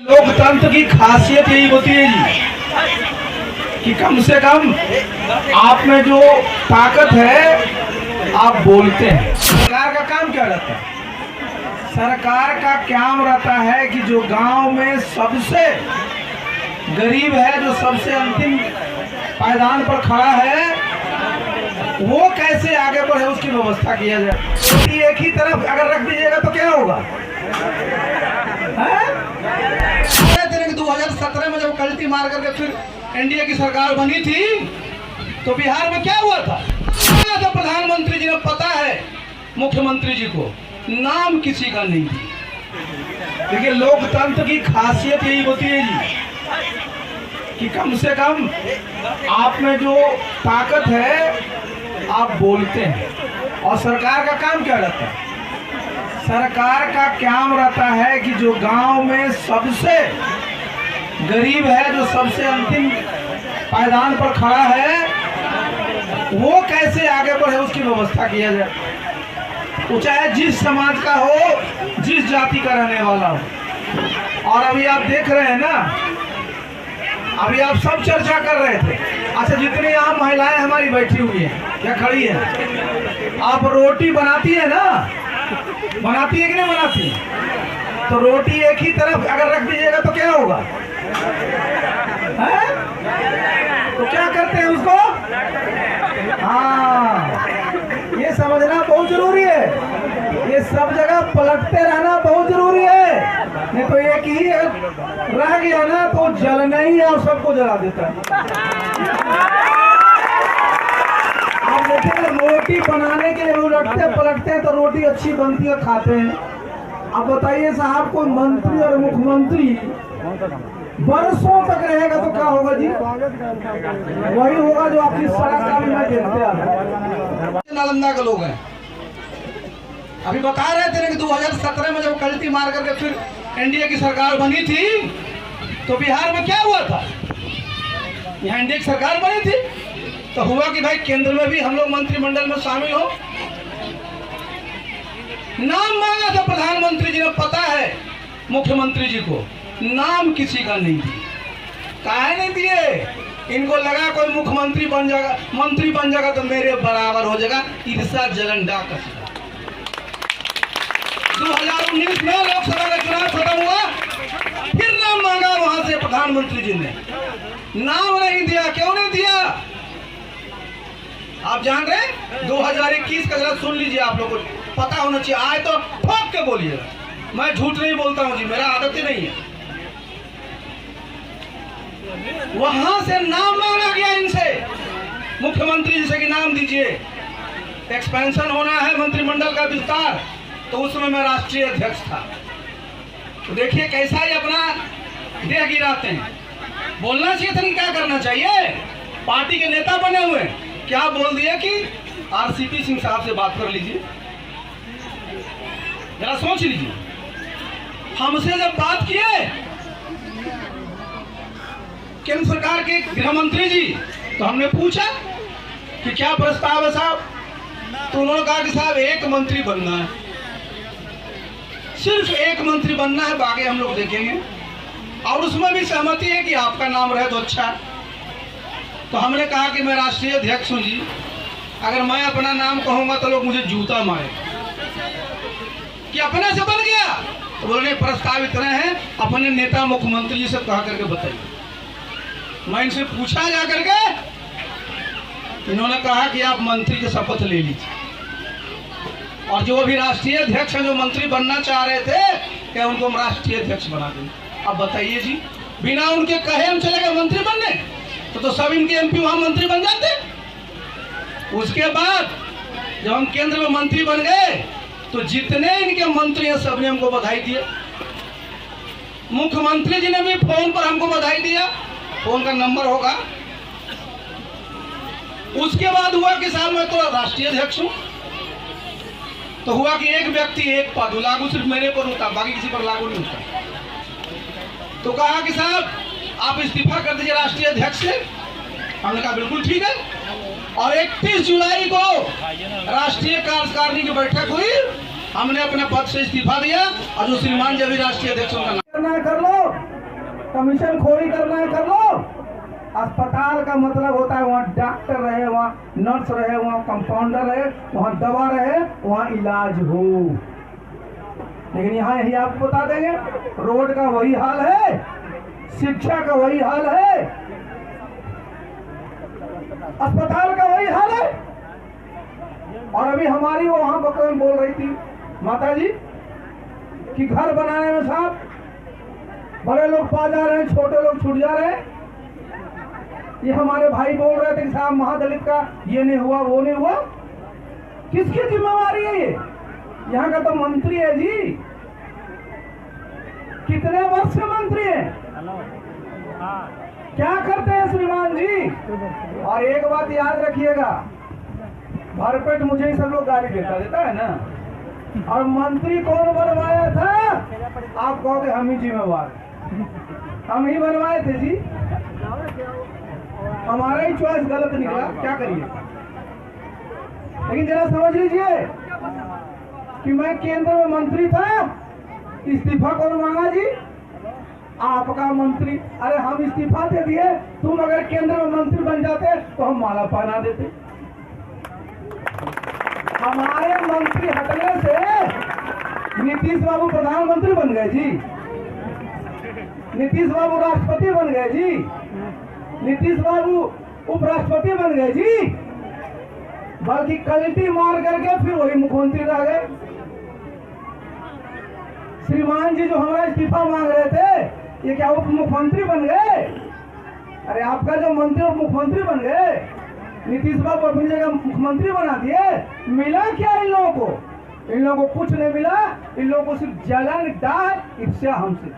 लोकतंत्र की खासियत यही होती है जी कि कम से कम आप में जो ताकत है आप बोलते हैं। सरकार का काम क्या रहता है? सरकार का काम रहता है कि जो गांव में सबसे गरीब है, जो सबसे अंतिम पायदान पर खड़ा है, वो कैसे आगे बढ़े उसकी व्यवस्था किया जाए। एक ही तरफ अगर रख दीजिएगा तो क्या होगा? 2017 में जब कल्टी मार करके फिर एनडीए की सरकार बनी थी तो बिहार में क्या हुआ था? तो प्रधानमंत्री जी ने, पता है मुख्यमंत्री जी को, नाम किसी का नहीं। देखिए, लोकतंत्र की खासियत यही होती है जी कि कम से कम आप में जो ताकत है आप बोलते हैं। और सरकार का काम क्या रहता है? सरकार का काम रहता है कि जो गांव में सबसे गरीब है, जो सबसे अंतिम पायदान पर खड़ा है, वो कैसे आगे बढ़े उसकी व्यवस्था किया जाए। वो चाहे जिस समाज का हो, जिस जाति का रहने वाला हो। और अभी आप देख रहे हैं ना, अभी आप सब चर्चा कर रहे थे। अच्छा, जितनी यहाँ महिलाएं हमारी बैठी हुई हैं या खड़ी हैं, आप रोटी बनाती है ना, बनाती है कि नहीं बनाती? तो रोटी एक ही तरफ अगर रख दीजिएगा तो क्या होगा? है? तो क्या करते हैं उसको? हाँ, ये समझना बहुत जरूरी है। ये सब जगह पलटते रहना बहुत जरूरी है, नहीं तो एक ही रह गया ना तो जलना ही है और सबको जला देता है। आप देखिए, रोटी बनाने के लिए उलटते पलटते हैं तो रोटी अच्छी बनती है, खाते हैं। अब बताइए साहब, कोई मंत्री और मुख्यमंत्री बरसों तक रहेगा तो क्या होगा जी? वही होगा जो आपकी सड़क का भी मैं देखते आ रहा। नालंदा के लोग हैं, अभी बता रहे थे कि 2017 में जब कल्टी मार करके फिर एनडीए की सरकार बनी थी तो बिहार में क्या हुआ था? यहाँ एनडीए की सरकार बनी थी तो हुआ कि भाई केंद्र में भी हम लोग मंत्रिमंडल में शामिल हो। नाम मांगा था प्रधानमंत्री जी ने, पता है मुख्यमंत्री जी को, नाम किसी का नहीं दिया। काहे नहीं दिए? इनको लगा कोई मुख्यमंत्री बन जाएगा, मंत्री बन जाएगा तो मेरे बराबर हो जाएगा। ईर्षा जलन डाक 2019 में लोकसभा का चुनाव खत्म हुआ, फिर नाम मांगा वहां से प्रधानमंत्री जी ने, नाम नहीं दिया। क्यों नहीं दिया? आप जान रहे? 2021 का जरा सुन लीजिए, आप लोगों को पता होना चाहिए। आए तो ठोक के बोलिएगा, मैं झूठ नहीं बोलता हूं जी, मेरा आदत ही नहीं है। वहां से नाम मांगा गया इनसे, मुख्यमंत्री जी से कि नाम दीजिए, एक्सपेंशन होना है मंत्रिमंडल का विस्तार। तो उस समय मैं राष्ट्रीय अध्यक्ष था। तो देखिए कैसा ही अपना देह गिराते हैं। बोलना चाहिए था कि क्या करना चाहिए? पार्टी के नेता बने हुए क्या बोल दिया कि आरसीपी सिंह साहब से बात कर लीजिए। जरा सोच लीजिए, हमसे जब बात किए केंद्र सरकार के गृह मंत्री जी, तो हमने पूछा कि क्या प्रस्ताव है साहब? तो उन्होंने कहा कि साहब एक मंत्री बनना है, सिर्फ एक मंत्री बनना है, बाकी हम लोग देखेंगे। और उसमें भी सहमति है कि आपका नाम रहे तो अच्छा। तो हमने कहा कि मैं राष्ट्रीय अध्यक्ष हूं जी, अगर मैं अपना नाम कहूंगा तो लोग मुझे जूता मारे कि अपने से बन गया। तो बोले प्रस्ताव इतना है, अपने नेता मुख्यमंत्री जी से कहा करके बताइए। मैं इनसे पूछा जा करके, इन्होंने कहा कि आप मंत्री की शपथ ले लीजिए। और जो भी राष्ट्रीय अध्यक्ष हैं, जो मंत्री बनना चाह रहे थे, क्या उनको हम राष्ट्रीय अध्यक्ष बना दें? अब बताइए जी, बिना उनके कहे हम चले गए मंत्री बनने, तो सब इनके एमपी वहां मंत्री बन जाते। उसके बाद जब हम केंद्र में मंत्री बन गए तो जितने इनके मंत्री हैं सबने हमको बधाई दिया। मुख्यमंत्री जी ने भी फोन पर हमको बधाई दिया, फोन का नंबर होगा। उसके बाद हुआ कि साहब मैं तो राष्ट्रीय अध्यक्ष हूं। तो हुआ कि एक व्यक्ति एक पद, लागू सिर्फ मेरे पर होता, बाकी किसी पर लागू नहीं होता। तो कहा कि साहब आप इस्तीफा कर दीजिए राष्ट्रीय अध्यक्ष से। हमने कहा बिल्कुल ठीक है। और 31 जुलाई को राष्ट्रीय कार्यकारिणी की बैठक हुई, हमने अपने पद से इस्तीफा दिया और जो श्रीमान जी अभी राष्ट्रीय अध्यक्ष उनका नाम कर लो। कमीशन खोरी करना है कर लो। अस्पताल का मतलब होता है वहाँ डॉक्टर रहे, वहाँ नर्स रहे, वहाँ कंपाउंडर रहे, वहाँ दवा रहे, वहाँ इलाज हो। लेकिन यहाँ यही आपको बता देंगे, रोड का वही हाल है, शिक्षा का वही हाल है, अस्पताल का वही हाल है। और अभी हमारी वहां बकरन बोल रही थी माता जी कि घर बनाने में साहब बड़े लोग पा जा रहे हैं, छोटे लोग छूट जा रहे हैं। ये हमारे भाई बोल रहे थे कि साहब महादलित का ये नहीं हुआ, वो नहीं हुआ। किसकी जिम्मेवारी है ये? यहाँ का तो मंत्री है जी, कितने वर्ष से मंत्री है, क्या करते हैं श्रीमान जी? और एक बात याद रखिएगा, भरपेट मुझे ही सब लोग गाली देता है ना। और मंत्री कौन बनवाया था? आप कहोगे हम ही जिम्मेवार, हम ही बनवाए थे जी, हमारा ही चॉइस गलत निकला, क्या करिए। लेकिन जरा समझ लीजिए कि मैं केंद्र में मंत्री था, इस्तीफा कौन मांगा जी? आपका मंत्री। अरे हम इस्तीफा दे दिए, तुम अगर केंद्र में मंत्री बन जाते तो हम माला पहना देते। हमारे मंत्री हटने से नीतीश बाबू प्रधानमंत्री बन गए जी, नीतीश बाबू राष्ट्रपति बन गए जी, नीतीश बाबू उपराष्ट्रपति बन गए जी, बल्कि कल्टी मार करके फिर वही मुख्यमंत्री रह गए। श्रीमान जी जो हमारा इस्तीफा मांग रहे थे, ये क्या उप मुख्यमंत्री बन गए? अरे आपका जो मंत्री उप मुख्यमंत्री बन गए, नीतीश बाबू अपनी जगह मुख्यमंत्री बना दिए। मिला क्या इन लोगों को? इन लोगों को कुछ नहीं मिला, इन लोगों को सिर्फ जलन, डर, ईर्ष्या हमसे।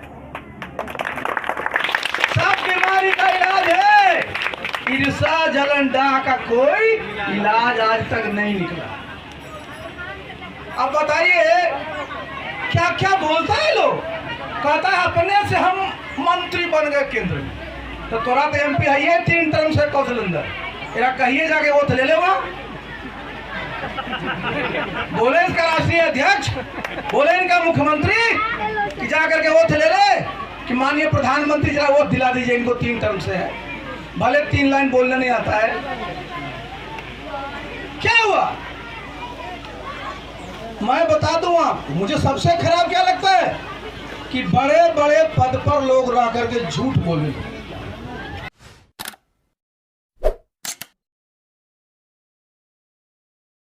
सब बीमारी का इलाज है, ईर्ष्या जलन डाह का कोई इलाज आज तक नहीं निकला। अब बताइए क्या क्या बोलता है लोग, कहता है अपने से हम मंत्री बन गए केंद्र में, तो तोरा तो MP है 3 टर्म से कौशल अंदर, तेरा कहिए जाके वो ले ले वहां। बोले इसका राष्ट्रीय अध्यक्ष, बोले इनका मुख्यमंत्री कि जा करके वो ले ले कि माननीय प्रधानमंत्री जरा वो दिला दीजिए इनको, 3 टर्म से है, भले 3 लाइन बोलने नहीं आता है। क्या हुआ मैं बता दूं आपको, मुझे सबसे खराब क्या लगता है कि बड़े बड़े पद पर लोग रह करके झूठ बोले।